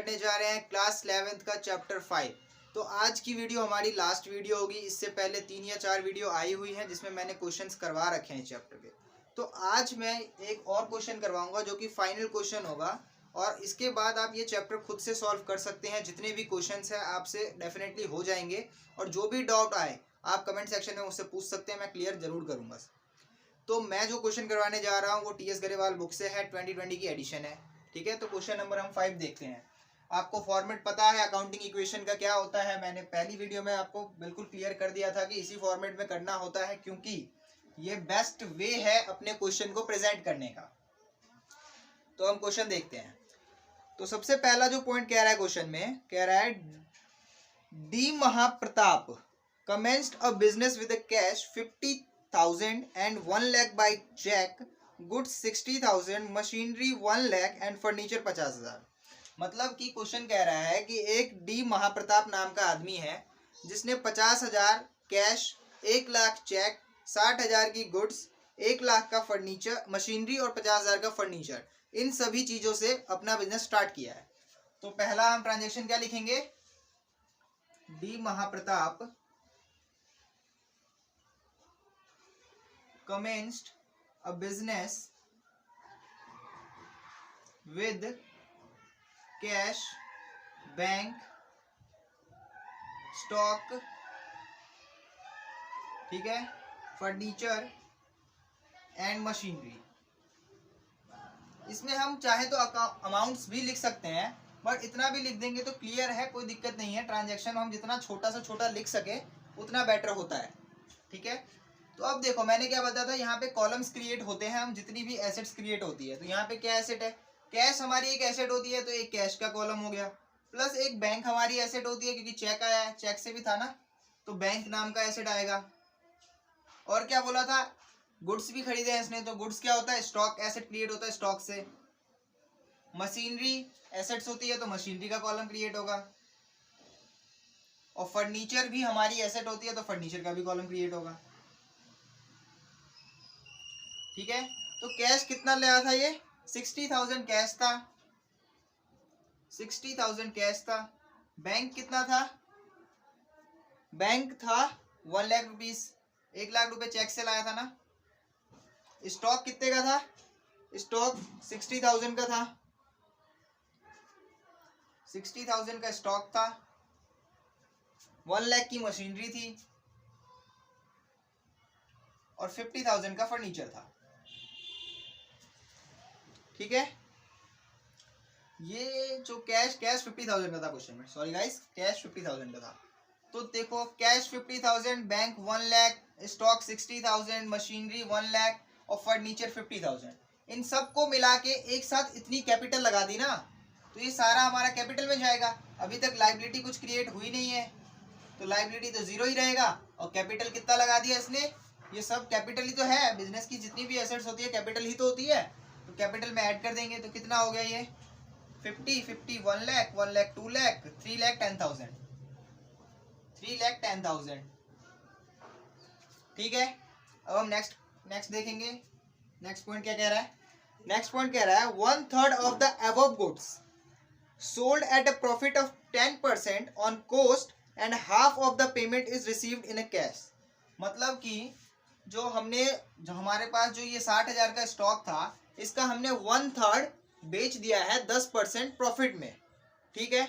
करने जा रहे हैं क्लास 11th का चैप्टर 5। तो आज की वीडियो हमारी लास्ट वीडियो होगी। इससे पहले 3 या 4 वीडियो आई हुई हैं जिसमें मैंने क्वेश्चंस करवा रखे हैं चैप्टर के। तो आज मैं एक और क्वेश्चन करवाऊंगा जो कि फाइनल क्वेश्चन होगा, और इसके बाद आप ये चैप्टर खुद से सॉल्व कर सकते हैं। जितने भी क्वेश्चंस हैं आपसे डेफिनेटली हो जाएंगे, और जो भी डाउट आए आप कमेंट सेक्शन में मुझसे पूछ सकते हैं, मैं क्लियर जरूर करूँगा। तो मैं जो क्वेश्चन करवाने जा रहा हूँ वो टीएस गरेवाल बुक से है, 2020 की एडिशन है। ठीक है, तो क्वेश्चन नंबर हम 5 देखते हैं। आपको फॉर्मेट पता है अकाउंटिंग इक्वेशन का क्या होता है। मैंने पहली वीडियो में आपको बिल्कुल क्लियर कर दिया था कि इसी फॉर्मेट में करना होता है, क्योंकि ये बेस्ट वे है अपने क्वेश्चन को प्रेजेंट करने का। तो हम क्वेश्चन देखते हैं। तो सबसे पहला जो पॉइंट कह रहा है क्वेश्चन में, कह रहा है D Mahapratap commenced a business with a cash 50,000 and 1 lakh by check, goods 60,000, machinery 1 lakh and furniture 50,000। मतलब कि क्वेश्चन कह रहा है कि एक डी महाप्रताप नाम का आदमी है जिसने 50,000 कैश, 1 लाख चेक, 60,000 की गुड्स, 1 लाख का फर्नीचर मशीनरी और 50,000 का फर्नीचर, इन सभी चीज़ों से अपना बिजनेस स्टार्ट किया है। तो पहला हम ट्रांजेक्शन क्या लिखेंगे, D Mahapratap commenced a business with cash, bank, stock, ठीक है, फर्नीचर एंड मशीनरी। इसमें हम चाहे तो अमाउंट्स भी लिख सकते हैं, बट इतना भी लिख देंगे तो क्लियर है, कोई दिक्कत नहीं है। ट्रांजैक्शन हम जितना छोटा से छोटा लिख सके उतना बेटर होता है। ठीक है, तो अब देखो मैंने क्या बताया था, यहाँ पे कॉलम्स क्रिएट होते हैं, हम जितनी भी एसेट्स क्रिएट होती है। तो यहाँ पे क्या एसेट है, कैश हमारी एक एसेट होती है, तो एक कैश का कॉलम हो गया, प्लस एक बैंक हमारी एसेट होती है क्योंकि चेक आया है, चेक से भी था ना, तो बैंक नाम का एसेट आएगा। और क्या बोला था, गुड्स भी खरीदे हैं इसने, तो गुड्स क्या होता है, स्टॉक एसेट क्रिएट होता है स्टॉक से। मशीनरी एसेट्स होती है तो मशीनरी का कॉलम क्रिएट होगा, और फर्नीचर भी हमारी एसेट होती है तो फर्नीचर का भी कॉलम क्रिएट होगा। ठीक है, तो कैश कितना लिया था, ये 60,000 कैश था, 60,000 कैश था। बैंक कितना था, बैंक था 1 लाख रुपीस, 1 लाख रुपए चेक से लाया था ना। स्टॉक कितने का था, स्टॉक 60,000 का था, 60,000 का स्टॉक था। 1 लाख की मशीनरी थी और 50,000 का फर्नीचर था। ठीक है, ये जो कैश 50,000 का था क्वेश्चन में, सॉरी गाइस, कैश 50,000 का था। तो देखो cash 50,000, bank 1 lakh, stock 60,000, machinery 1 lakh और फर्नीचर 50,000, इन सबको मिला के एक साथ इतनी कैपिटल लगा दी ना, तो ये सारा हमारा कैपिटल में जाएगा। अभी तक लाइबिलिटी कुछ क्रिएट हुई नहीं है, तो लाइबिलिटी तो जीरो ही रहेगा, और कैपिटल कितना लगा दिया इसने, ये सब कैपिटल ही तो है। बिजनेस की जितनी भी एसेट्स होती है कैपिटल ही तो होती है, तो कैपिटल में ऐड कर देंगे तो कितना हो गया, ये 50, 1 लाख, 1 लाख 2 लाख, 3 लाख 10,000, 3 लाख 10,000। ठीक है, अब हम नेक्स्ट देखेंगे। नेक्स्ट पॉइंट क्या कह रहा है, नेक्स्ट पॉइंट कह रहा है 1/3 of the above goods sold at a profit of 10% on cost and half of the payment is received in a cash. मतलब कि जो हमारे पास जो ये 60,000 का स्टॉक था, इसका हमने 1/3 बेच दिया है 10% प्रॉफिट में। ठीक है,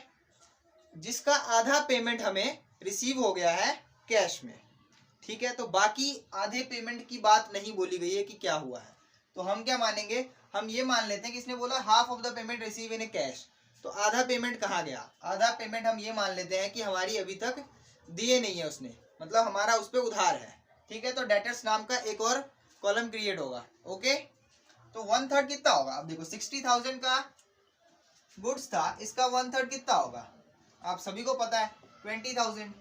जिसका आधा पेमेंट हमें रिसीव हो गया है कैश में। ठीक है, तो बाकी आधे पेमेंट की बात नहीं बोली गई है कि क्या हुआ है, तो हम क्या मानेंगे, हम ये मान लेते हैं कि इसने बोला half of the payment receive in cash, तो आधा पेमेंट कहाँ गया, आधा पेमेंट हम ये मान लेते हैं कि हमारी अभी तक दिए नहीं है उसने, मतलब हमारा उस पर उधार है। ठीक है, तो डेटर्स नाम का एक और कॉलम क्रिएट होगा। ओके, तो 1/3 कितना होगा, अब देखो 60,000 का गुड्स था, इसका 1/3 कितना होगा, आप सभी को पता है 20,000।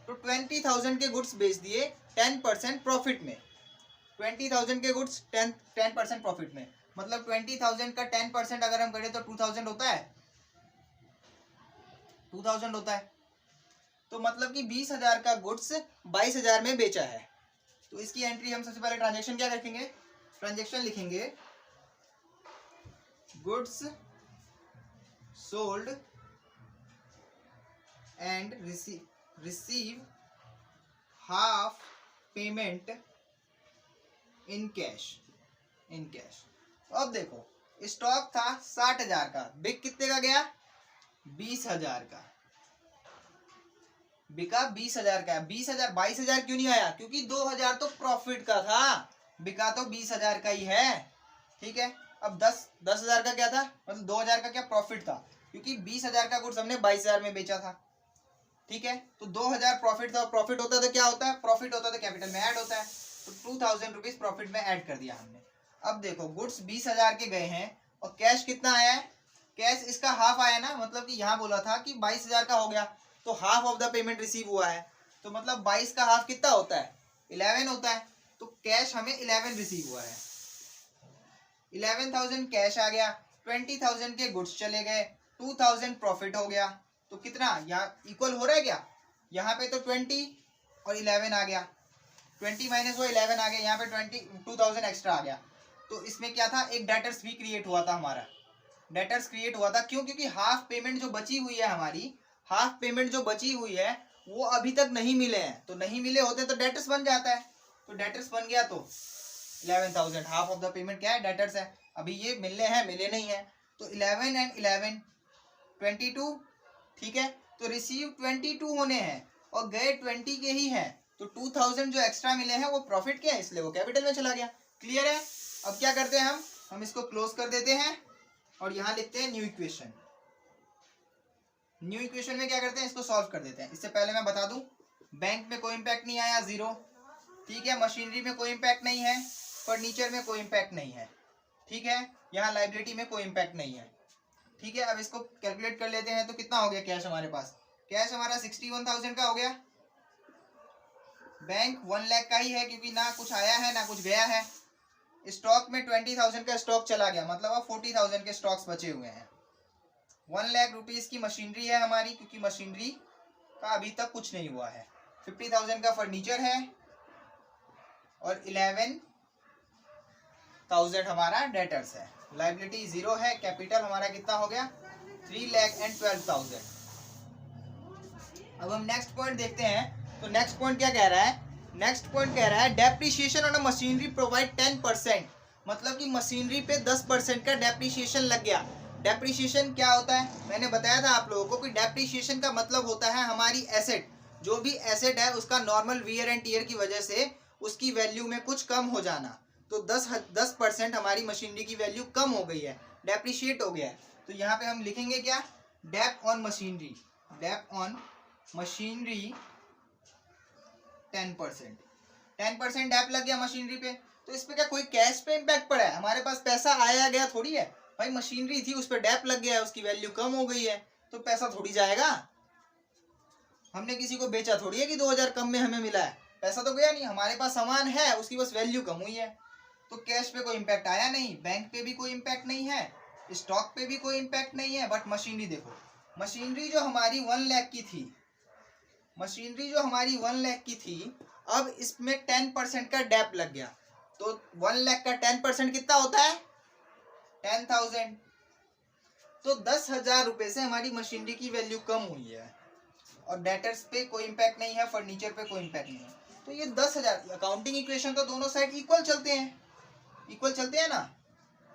तो 20,000 के गुड्स बेच दिए 10% प्रॉफिट में, 20,000 के गुड्स 10% प्रॉफिट में, मतलब 20,000 का 10% अगर हम करें तो 2,000 होता है, 2,000 होता है। तो मतलब कि 20,000 का गुड्स 22,000 में बेचा है। तो इसकी एंट्री हम सबसे पहले ट्रांजेक्शन क्या रखेंगे, ट्रांजेक्शन लिखेंगे goods sold and receive half payment in cash. अब देखो स्टॉक था 60,000 का, बिक कितने का गया 20,000 का, बिका 20,000 का। 20,000 22,000 क्यों नहीं आया? क्योंकि 2,000 तो प्रॉफिट का था, बिका तो 20,000 का ही है। ठीक है, अब 10,000 का क्या था, मतलब 2,000 का क्या प्रॉफिट था, क्योंकि 20,000 का गुड्स हमने 22,000 में बेचा था। ठीक है, तो 2,000 प्रॉफिट था। प्रॉफिट होता तो क्या होता है, प्रॉफिट होता तो कैपिटल में ऐड होता है, तो 2,000 रुपीज प्रॉफिट में ऐड कर दिया हमने। अब देखो गुड्स 20,000 के गए हैं और कैश कितना आया है, कैश इसका हाफ आया ना, मतलब कि यहाँ बोला था कि 22,000 का हो गया, तो half of the payment receive हुआ है, तो मतलब 22 का हाफ कितना होता है 11 होता है, तो कैश हमें 11 रिसीव हुआ है। 11,000 कैश आ गया, 20,000 के गुड्स चले गए, 2,000 प्रॉफिट हो गया, तो कितना यहाँ इक्वल हो रहा है क्या, यहाँ पे तो 20 और 11 आ गया, 20 माइनस वो 11 आ गया, यहाँ पे 2,000 एक्स्ट्रा आ गया। तो इसमें क्या था, एक डेटर्स भी क्रिएट हुआ था हमारा, डेटर्स क्रिएट हुआ था। क्यों? क्योंकि हाफ पेमेंट जो बची हुई है हमारी, हाफ पेमेंट जो बची हुई है वो अभी तक नहीं मिले हैं, तो नहीं मिले होते तो डेटर्स बन जाता है, तो डेटर्स बन गया, तो 11,000 हाफ ऑफ द पेमेंट क्या है, डेटर्स है। अभी ये मिलने हैं, मिले नहीं है, तो 11 एंड 11 22। ठीक है, तो रिसीव 22 होने हैं और गए 20 के ही हैं, तो 2,000 जो एक्स्ट्रा मिले हैं वो प्रॉफिट के हैं, इसलिए वो कैपिटल में चला गया। क्लियर है? अब क्या करते हैं हम इसको क्लोज कर देते हैं और यहाँ लिखते हैं न्यू इक्वेशन। न्यू इक्वेशन में क्या करते हैं, इसको सॉल्व कर देते हैं। इससे पहले मैं बता दूं, बैंक में कोई इम्पैक्ट नहीं आया, 0। ठीक है, मशीनरी में कोई इम्पैक्ट नहीं है, फर्नीचर में कोई इम्पैक्ट नहीं है। ठीक है, यहाँ लाइबिलिटी में कोई इम्पैक्ट नहीं है। ठीक है, अब इसको कैलकुलेट कर लेते हैं, तो कितना हो गया कैश हमारे पास, कैश हमारा 61,000 का हो गया। बैंक 1 लाख का ही है, क्योंकि ना कुछ आया है ना कुछ गया है। स्टॉक में 20,000 का स्टॉक चला गया, मतलब अब 40,000 के स्टॉक्स बचे हुए हैं। 1 लाख रुपीज की मशीनरी है हमारी, क्योंकि मशीनरी का अभी तक कुछ नहीं हुआ है। 50,000 का फर्नीचर है और 11,000 हमारा डेटर्स है। लाइबिलिटी 0 है, कैपिटल हमारा कितना हो गया 3,12,000। अब हम नेक्स्ट पॉइंट देखते हैं, तो नेक्स्ट पॉइंट क्या कह रहा है, नेक्स्ट पॉइंट कह रहा है डेप्रिसिएशन ऑन मशीनरी प्रोवाइड 10%, मतलब कि मशीनरी पे 10% का डेप्रिसिएशन लग गया। डेप्रिसिएशन क्या होता है, मैंने बताया था आप लोगों को कि डेप्रिसिएशन का मतलब होता है हमारी एसेट, जो भी एसेट है उसका नॉर्मल वियर एंड टीयर की वजह से उसकी वैल्यू में कुछ कम हो जाना। तो 10% हमारी मशीनरी की वैल्यू कम हो गई है, डेप्रिशिएट हो गया है। तो यहाँ पे हम लिखेंगे क्या, dep on machinery, dep on machinery 10% dep लग गया मशीनरी पे। तो इस पे क्या कोई कैश पे इम्पैक्ट पड़ा है, हमारे पास पैसा आया गया थोड़ी है भाई, मशीनरी थी उस पर डेप लग गया है, उसकी वैल्यू कम हो गई है, तो पैसा थोड़ी जाएगा। हमने किसी को बेचा थोड़ी है कि 2,000 कम में हमें मिला है, पैसा तो गया नहीं, हमारे पास सामान है उसकी बस वैल्यू कम हुई है। तो कैश पे कोई इम्पैक्ट आया नहीं, बैंक पे भी कोई इम्पैक्ट नहीं है, स्टॉक पे भी कोई इम्पैक्ट नहीं है। बट मशीनरी देखो, मशीनरी जो हमारी 1 लाख की थी, मशीनरी जो हमारी 1 लाख की थी, अब इसमें 10% का डेप लग गया, तो 1 लाख का 10% कितना होता है 10,000। तो 10,000 रुपए से हमारी मशीनरी की वैल्यू कम हुई है और डेटर्स पे कोई इम्पैक्ट नहीं है, फर्नीचर पे कोई इम्पैक्ट नहीं है। तो ये 10,000, अकाउंटिंग इक्वेशन तो दोनों साइड इक्वल चलते हैं, इक्वल चलते हैं ना।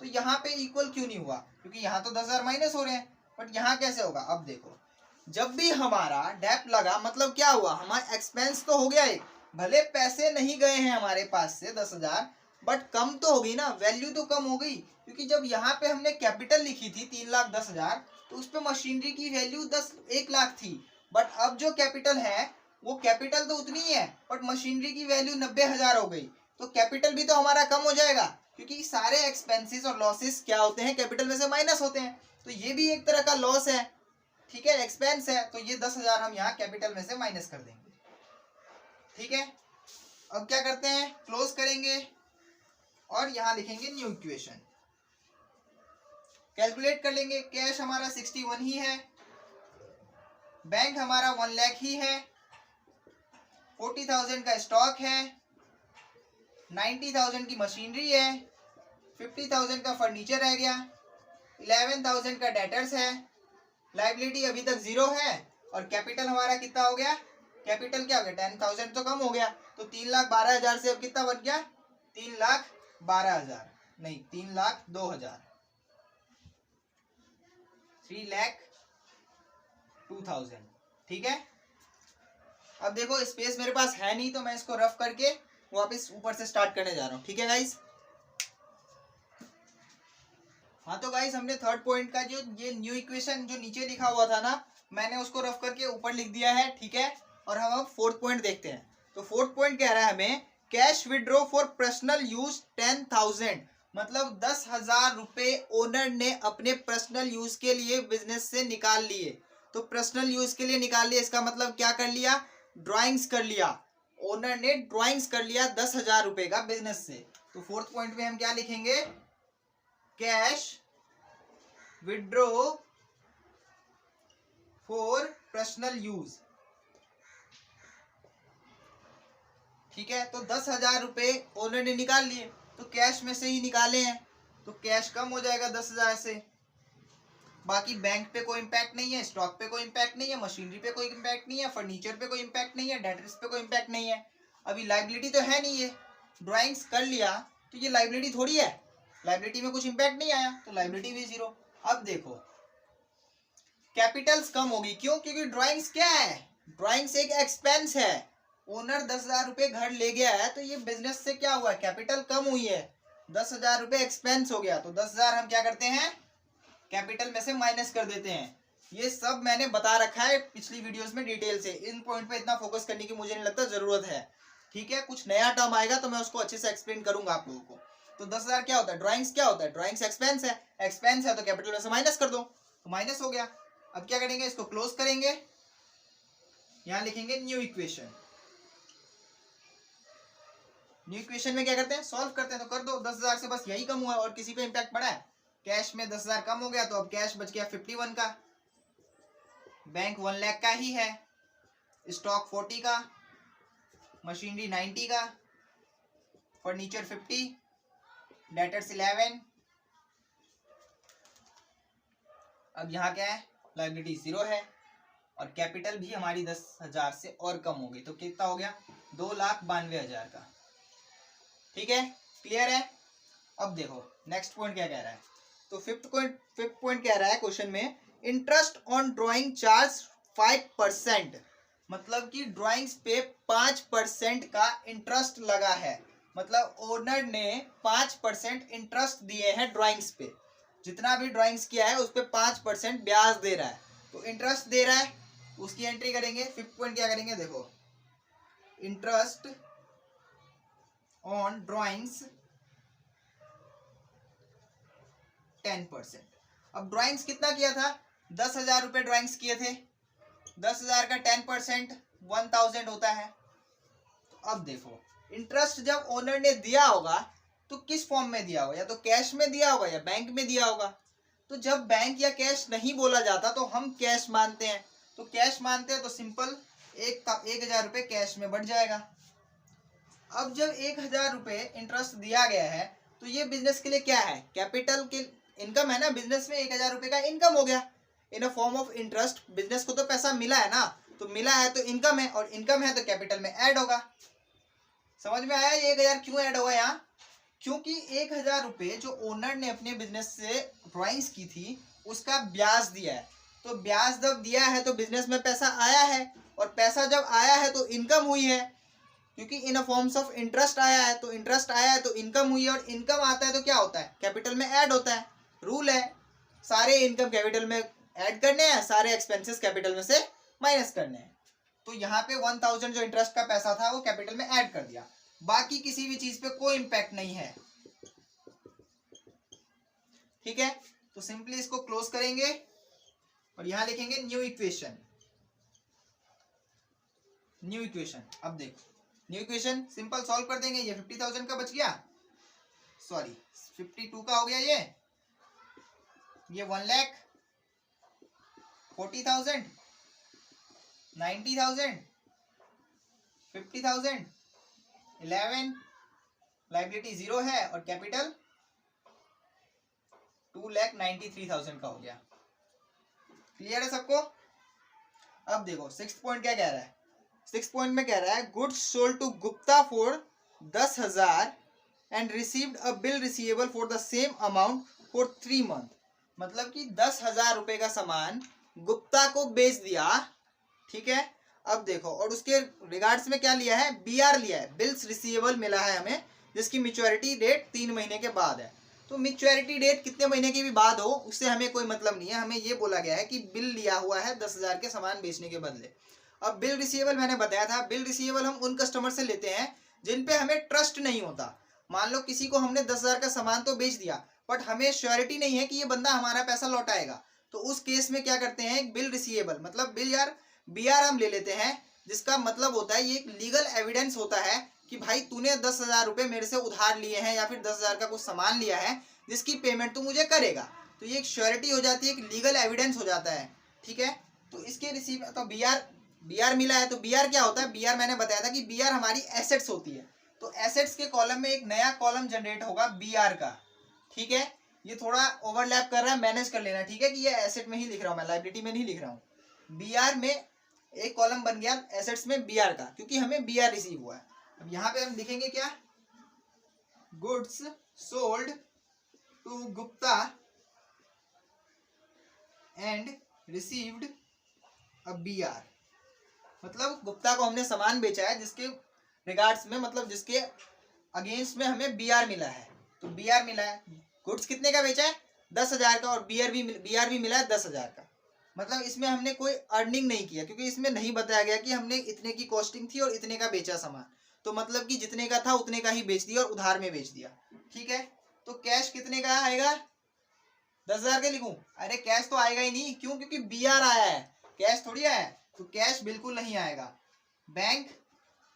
तो यहाँ पे इक्वल क्यों नहीं हुआ, क्योंकि यहाँ तो 10,000 माइनस हो रहे हैं, बट यहाँ कैसे होगा। अब देखो, जब भी हमारा डेप लगा मतलब क्या हुआ, हमारा एक्सपेंस तो हो गया एक, भले पैसे नहीं गए हैं हमारे पास से 10,000, बट कम तो होगी ना, वैल्यू तो कम हो गई। क्योंकि जब यहाँ पे हमने कैपिटल लिखी थी 3,10,000, तो उस पर मशीनरी की वैल्यू 1 लाख थी, बट अब जो कैपिटल है वो कैपिटल तो उतनी ही है, बट मशीनरी की वैल्यू 90,000 हो गई, तो कैपिटल भी तो हमारा कम हो जाएगा, क्योंकि सारे एक्सपेंसेस और लॉसेस क्या होते हैं कैपिटल में से माइनस होते हैं, तो ये भी एक तरह का लॉस है। ठीक है, एक्सपेंस है, तो ये 10,000 हम यहाँ कैपिटल में से माइनस कर देंगे। ठीक है, अब क्या करते हैं, क्लोज करेंगे और यहाँ लिखेंगे न्यू इक्वेशन, कैलकुलेट कर लेंगे। कैश हमारा 61 ही है, बैंक हमारा 1 लाख ही है, 40,000 का स्टॉक है, 90,000 की मशीनरी है, 50,000 का फर्नीचर रह गया, 11,000 का डेटर्स है, लाइबिलिटी अभी तक 0 है और कैपिटल हमारा कितना हो गया, कैपिटल क्या हो गया 10,000 तो कम हो गया, तो 3,12,000 से अब कितना बन गया 3,12,000 नहीं 3,02,000 3,02,000। ठीक है, अब देखो स्पेस मेरे पास है नहीं तो मैं इसको रफ करके वापस ऊपर से स्टार्ट करने जा रहा हूँ। ठीक है गाइस, हाँ तो गाइस हमने थर्ड पॉइंट का जो ये न्यू इक्वेशन जो नीचे लिखा हुआ था ना, मैंने उसको रफ करके ऊपर लिख दिया है। ठीक है, और हम अब फोर्थ पॉइंट देखते हैं। तो फोर्थ पॉइंट कह रहा है हमें cash withdraw for personal use 10,000, मतलब 10,000 रुपए ओनर ने अपने पर्सनल यूज के लिए बिजनेस से निकाल लिए। तो पर्सनल यूज के लिए निकाल लिए, इसका मतलब क्या कर लिया, ड्राइंग्स कर लिया, ओनर ने ड्राइंग्स कर लिया 10,000 रुपए का बिजनेस से। तो फोर्थ पॉइंट में हम क्या लिखेंगे, cash withdraw for personal use. ठीक है, तो 10,000 रुपए ओनर ने निकाल लिए, तो कैश में से ही निकाले हैं, तो कैश कम हो जाएगा 10,000 से। बाकी बैंक पे कोई इम्पैक्ट नहीं है, स्टॉक पे कोई इम्पैक्ट नहीं है, मशीनरी पे कोई इम्पैक्ट नहीं है, फर्नीचर पे कोई इम्पैक्ट नहीं है, डेटर्स पे कोई इम्पैक्ट नहीं है। अभी लाइबिलिटी तो है नहीं, है ड्राइंग्स कर लिया तो ये लाइबिलिटी थोड़ी है, लाइबिलिटी में कुछ इम्पैक्ट नहीं आया तो लाइबिलिटी भी 0। अब देखो कैपिटल्स कम होगी, क्यों, क्योंकि ड्राइंग्स क्या है, ड्राइंग्स एक एक्सपेंस है। ओनर 10,000 रुपए घर ले गया है तो ये बिजनेस से क्या हुआ, कैपिटल कम हुई है, 10,000 रुपए एक्सपेंस हो गया, तो 10,000 हम क्या करते हैं कैपिटल में से माइनस कर देते हैं। ये सब मैंने बता रखा है पिछली वीडियोस में डिटेल से, इन पॉइंट पे इतना फोकस करने की मुझे नहीं लगता जरूरत है। ठीक है, कुछ नया टर्म आएगा तो मैं उसको अच्छे से एक्सप्लेन करूंगा आप लोगों को। तो 10,000 क्या होता है, ड्राइंग्स क्या होता है, ड्राइंग्स एक्सपेंस है, एक्सपेंस है तो कैपिटल में से माइनस कर दो, तो माइनस हो गया। अब क्या करेंगे, इसको क्लोज करेंगे, यहां लिखेंगे न्यू इक्वेशन। न्यू इक्वेशन में क्या करते हैं, सॉल्व करते हैं, तो कर दो 10,000 से बस यही कम हुआ और किसी पे इम्पैक्ट पड़ा है, कैश में 10,000 कम हो गया तो अब कैश बच गया 51 का, बैंक 1 लाख का ही है, स्टॉक 40 का, मशीनरी 90 का, फर्नीचर 50, डेटर्स 11। अब यहाँ क्या है, लायबिलिटी 0 है और कैपिटल भी हमारी 10,000 से और कम हो गई, तो कितना हो गया 2,92,000 का। ठीक है, क्लियर है। अब देखो नेक्स्ट पॉइंट क्या कह रहा है, तो फिफ्थ पॉइंट कह रहा है क्वेश्चन में इंटरेस्ट ऑन ड्राइंग चार्ज 5%, मतलब कि ड्राइंग्स पे 5% का इंटरेस्ट लगा है, मतलब ओनर ने 5% इंटरेस्ट दिए हैं ड्राइंग्स पे, जितना भी ड्राइंग्स किया है उस पर 5% ब्याज दे रहा है, तो इंटरेस्ट दे रहा है, उसकी एंट्री करेंगे। फिफ्थ पॉइंट क्या करेंगे, देखो इंटरेस्ट ऑन ड्राइंग्स 10%। अब ड्राइंग्स कितना किया था, 10,000 रुपए ड्राइंग्स किए थे, 10,000 का 10% 1,000 होता है। तो अब देखो इंटरेस्ट जब ओनर ने दिया होगा तो किस फॉर्म में दिया होगा, या तो कैश में दिया होगा या बैंक में दिया होगा। तो जब बैंक या कैश नहीं बोला जाता तो हम कैश मानते हैं, तो कैश मानते हैं तो सिंपल 1,000 रुपये कैश में बढ़ जाएगा। अब जब 1,000 रुपये इंटरेस्ट दिया गया है तो ये बिजनेस के लिए क्या है, कैपिटल के इनकम है ना, बिजनेस में 1,000 रुपये का इनकम हो गया in a form of interest, business को तो पैसा मिला है ना, तो मिला है तो इनकम है, और इनकम है तो कैपिटल में ऐड होगा। समझ में आया ये 1,000 क्यों ऐड होगा यहाँ, क्योंकि 1,000 रुपये जो ओनर ने अपने बिजनेस से ड्राइंग्स की थी उसका ब्याज दिया है, तो ब्याज जब दिया है तो बिजनेस में पैसा आया है, और पैसा जब आया है तो इनकम हुई है, क्योंकि इन फॉर्म्स ऑफ इंटरेस्ट आया है, तो इंटरेस्ट आया है तो इनकम हुई है, और इनकम आता है तो क्या होता है, कैपिटल में ऐड होता है। रूल है, सारे इनकम कैपिटल में ऐड करने हैं, सारे एक्सपेंसेस कैपिटल में से माइनस करने हैं। तो यहाँ पे 1,000 जो इंटरेस्ट का पैसा था वो कैपिटल में ऐड कर दिया, बाकी किसी भी चीज पे कोई इंपैक्ट नहीं है। ठीक है, तो सिंपली इसको क्लोज करेंगे और यहां लिखेंगे न्यू इक्वेशन। न्यू इक्वेशन, अब देखो न्यू इक्वेशन सिंपल सॉल्व कर देंगे, ये 50,000 का बच गया, सॉरी 52 का हो गया, ये 1,40,000, 90,000, 50,000, 11, लायबिलिटी 0 है और कैपिटल 2,93,000 का हो गया। क्लियर है सबको? अब देखो 6th पॉइंट क्या कह रहा है। 6th पॉइंट में कह रहा है goods sold to Gupta for 10,000 and received a bill receivable for the same amount for 3 month. मतलब कि 10,000 रुपए का सामान गुप्ता को बेच दिया, ठीक है। अब देखो, और उसके रिगार्ड्स में क्या लिया है, बीआर लिया है, बिल्स रिसीवेबल मिला है हमें, जिसकी मैच्योरिटी डेट 3 महीने के बाद है। तो मैच्योरिटी डेट कितने महीने की भी बाद हो उससे हमें कोई मतलब नहीं है, हमें ये बोला गया है कि बिल लिया हुआ है 10,000 के सामान बेचने के बदले। अब बिल रिसीवेबल मैंने बताया था, बिल रिसीवेबल हम उन कस्टमर से लेते हैं जिन पे हमें ट्रस्ट नहीं होता। मान लो किसी को हमने 10,000 का सामान तो बेच दिया, बट हमें श्योरिटी नहीं है कि ये बंदा हमारा पैसा लौटाएगा। तो उस केस में क्या करते हैं, बिल रिसीवेबल मतलब बिल यार बीआर हम ले लेते हैं, जिसका मतलब होता है ये एक लीगल एविडेंस होता है कि भाई तूने 10,000 रुपये मेरे से उधार लिए हैं या फिर 10,000 का कुछ सामान लिया है जिसकी पेमेंट तू मुझे करेगा। तो ये एक श्योरिटी हो जाती है, एक लीगल एविडेंस हो जाता है, ठीक है। तो इसके रिसीव तो बीआर मिला है। तो बीआर क्या होता है, बीआर मैंने बताया था कि बीआर हमारी एसेट्स होती है। तो एसेट्स के कॉलम में एक नया कॉलम जनरेट होगा बीआर का, ठीक है। ये थोड़ा ओवरलैप कर रहा है, मैनेज कर लेना, ठीक है, कि ये एसेट में ही लिख रहा हूँ मैं, लायबिलिटी में नहीं लिख रहा हूँ। बीआर में एक कॉलम बन गया एसेट्स में बीआर का, क्योंकि हमें बीआर रिसीव हुआ है। अब यहाँ पे हम लिखेंगे क्या, goods sold to Gupta and received a BR. मतलब गुप्ता को हमने सामान बेचा है जिसके रिगार्ड्स में, मतलब जिसके अगेंस्ट में हमें बीआर मिला है। तो बीआर मिला है, गुड्स कितने का बेचा है, 10,000 का, और बीआर भी मिला है 10,000 का। मतलब इसमें हमने कोई अर्निंग नहीं किया, क्योंकि इसमें नहीं बताया गया कि हमने इतने की कॉस्टिंग थी और इतने का बेचा सामान। तो मतलब कि जितने का था उतने का ही बेच दिया और उधार में बेच दिया, ठीक है। तो कैश कितने का आएगा, 10,000 के लिखूं? अरे कैश तो आएगा ही नहीं, क्यों, क्योंकि बीआर आया है, कैश थोड़ी आया है। तो कैश बिल्कुल नहीं आएगा। बैंक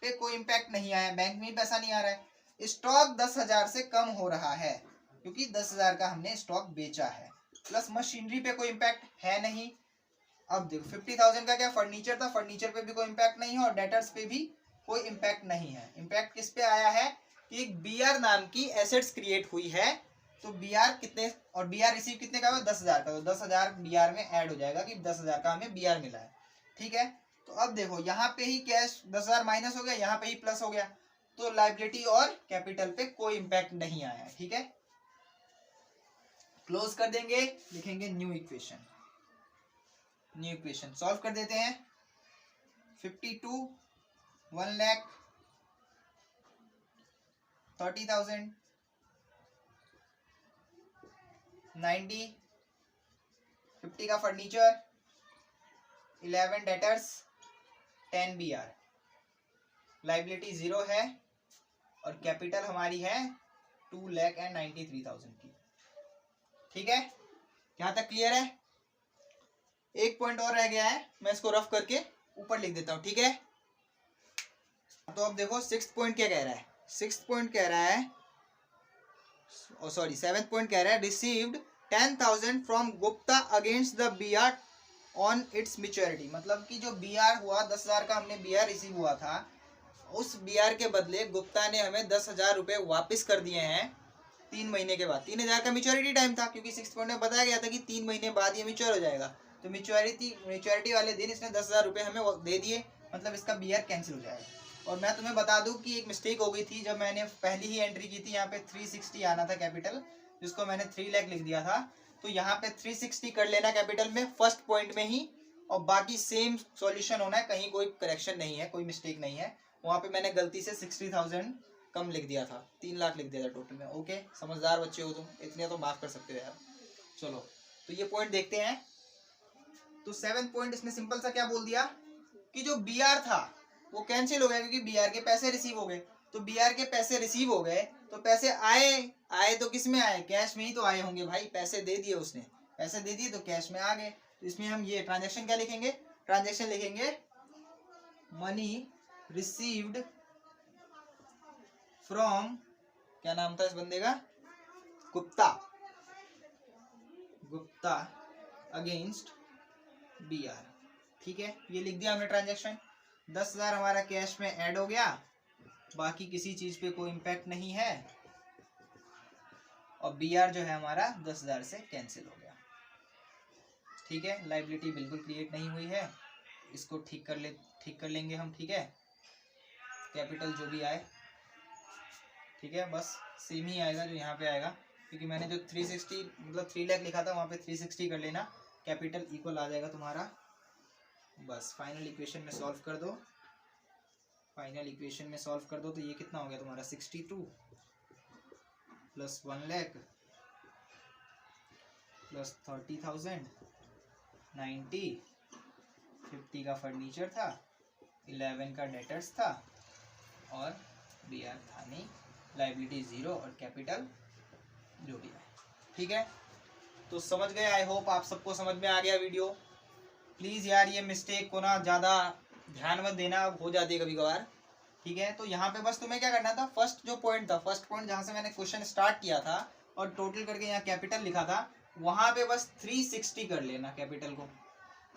पे कोई इम्पैक्ट नहीं आया, बैंक में पैसा नहीं आ रहा है। स्टॉक 10,000 से कम हो रहा है क्योंकि 10,000 का हमने स्टॉक बेचा है। प्लस मशीनरी पे कोई इम्पैक्ट है नहीं। अब देखो 50,000 का क्या फर्नीचर था, फर्नीचर पे भी कोई इम्पैक्ट नहीं है, और डेटर्स पे भी कोई इम्पैक्ट नहीं है। इम्पैक्ट किस पे आया है कि एक बीआर नाम की एसेट्स क्रिएट हुई है। तो बीआर कितने, और बीआर रिसीव कितने का हुआ, 10,000 का। तो 10,000 बीआर में ऐड हो जाएगा कि 10,000 का हमें बीआर मिला है, ठीक है। तो अब देखो यहाँ पे ही कैश 10,000 माइनस हो गया, यहाँ पे ही प्लस हो गया। तो लायबिलिटी और कैपिटल पे कोई इम्पैक्ट नहीं आया है, ठीक है। क्लोज कर देंगे, लिखेंगे new equation. New equation solve कर देते हैं। 52 1,30,000 90 50 का फर्नीचर 11 डेटर्स 10 बीआर। लायबिलिटी 0 है और कैपिटल हमारी है 2,93,000 की, ठीक है। यहाँ तक क्लियर है? एक पॉइंट और रह गया है, मैं इसको रफ करके ऊपर लिख देता हूँ, ठीक है। तो अब देखो 6th पॉइंट क्या कह रहा है। 6th पॉइंट कह रहा है, सॉरी 7th पॉइंट कह रहा है received 10,000 from Gupta against the BR on its maturity. मतलब कि जो बीआर हुआ, 10,000 का हमने बीआर रिसीव हुआ था, उस बीआर के बदले गुप्ता ने हमें 10,000 रुपये वापस कर दिए हैं 3 महीने के बाद। 3,000 का मैच्योरिटी टाइम था, क्योंकि 6th पॉइंट में बताया गया था कि 3 महीने बाद ये मैच्योर हो जाएगा। तो मैच्योरिटी वाले दिन इसने 10,000 रुपये हमें दे दिए, मतलब इसका बीआर कैंसिल हो जाएगा। और मैं तुम्हें बता दूं कि एक मिस्टेक हो गई थी, जब मैंने पहली ही एंट्री की थी, यहाँ पे 360 आना था कैपिटल, जिसको मैंने 3 लाख लिख दिया था। तो यहाँ पे 360 कर लेना कैपिटल में फर्स्ट पॉइंट में ही, और बाकी सेम सॉल्यूशन होना है, कहीं कोई करेक्शन नहीं है, कोई मिस्टेक नहीं है। वहाँ पे मैंने गलती से 60,000 कम लिख दिया था, 3 लाख लिख दिया था टोटल में। ओके, समझदार बच्चे हो तुम, इतने तो माफ कर सकते हो यार। चलो तो ये पॉइंट देखते हैं। तो 7th पॉइंट इसने सिंपल सा क्या बोल दिया कि जो बीआर था वो कैंसिल हो गया, क्योंकि बीआर के पैसे रिसीव हो गए। तो बीआर के पैसे रिसीव हो गए, तो पैसे आए तो किस में आए, कैश में ही तो आए होंगे भाई, पैसे दे दिए उसने, पैसे दे दिए तो कैश में आ गए। तो इसमें हम ये ट्रांजेक्शन क्या लिखेंगे, ट्रांजेक्शन लिखेंगे मनी रिसीव्ड फ्रॉम, क्या नाम था इस बंदे का, गुप्ता अगेंस्ट बीआर, ठीक है। ये लिख दिया हमने ट्रांजेक्शन। 10,000 हमारा कैश में ऐड हो गया, बाकी किसी चीज पे कोई इम्पैक्ट नहीं है, और बीआर जो है हमारा 10,000 से कैंसिल हो गया, ठीक है, लाइबिलिटी बिल्कुल क्रिएट नहीं हुई है, इसको ठीक कर लेंगे हम। ठीक है, कैपिटल जो भी आए, ठीक है, बस सेम ही आएगा जो यहाँ पे आएगा, क्योंकि मैंने जो 360 मतलब 3 लाख लिखा था वहाँ पे 360 कर लेना, कैपिटल इक्वल आ जाएगा तुम्हारा। बस फाइनल इक्वेशन में सॉल्व कर दो, फाइनल इक्वेशन में सॉल्व कर दो तो ये कितना हो गया तुम्हारा 62 प्लस 1 लाख प्लस 30,000, 90, 50 का फर्नीचर था, 11 का डेटर्स था और बी आर था नहीं, लाइबिलिटी 0 और कैपिटल जो भी है। ठीक है, तो समझ गए, आई होप आप सबको समझ में आ गया वीडियो। प्लीज़ यार ये मिस्टेक को ना ज़्यादा ध्यान मत देना, हो जाती है कभी कभार। ठीक है, तो यहाँ पे बस तुम्हें क्या करना था, फर्स्ट पॉइंट जहाँ से मैंने क्वेश्चन स्टार्ट किया था और टोटल करके यहाँ कैपिटल लिखा था, वहाँ पे बस 360 कर लेना कैपिटल को,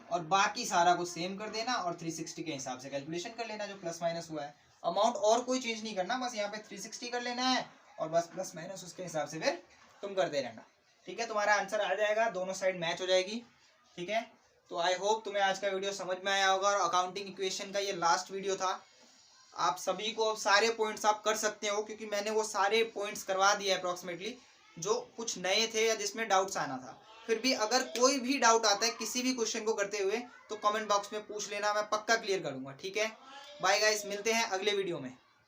और बाकी सारा कुछ सेम कर देना और 360 के हिसाब से कैलकुलेशन कर लेना जो प्लस माइनस हुआ है। अमाउंट और कोई चेंज नहीं करना, बस यहाँ पे 360 कर लेना है और बस प्लस माइनस उसके हिसाब से फिर तुम करते रहना। ठीक है, तुम्हारा आंसर आ जाएगा, दोनों साइड मैच हो जाएगी। ठीक है, तो आई होप तुम्हें आज का वीडियो समझ में आया होगा, और अकाउंटिंग इक्वेशन का ये लास्ट वीडियो था। आप सभी को सारे पॉइंट्स आप कर सकते हो, क्योंकि मैंने वो सारे पॉइंट्स करवा दिए अप्रॉक्सीमेटली, जो कुछ नए थे या जिसमें डाउट्स आना था। फिर भी अगर कोई भी डाउट आता है किसी भी क्वेश्चन को करते हुए तो कमेंट बॉक्स में पूछ लेना, मैं पक्का क्लियर करूंगा। ठीक है, बाय गाइस, मिलते हैं अगले वीडियो में।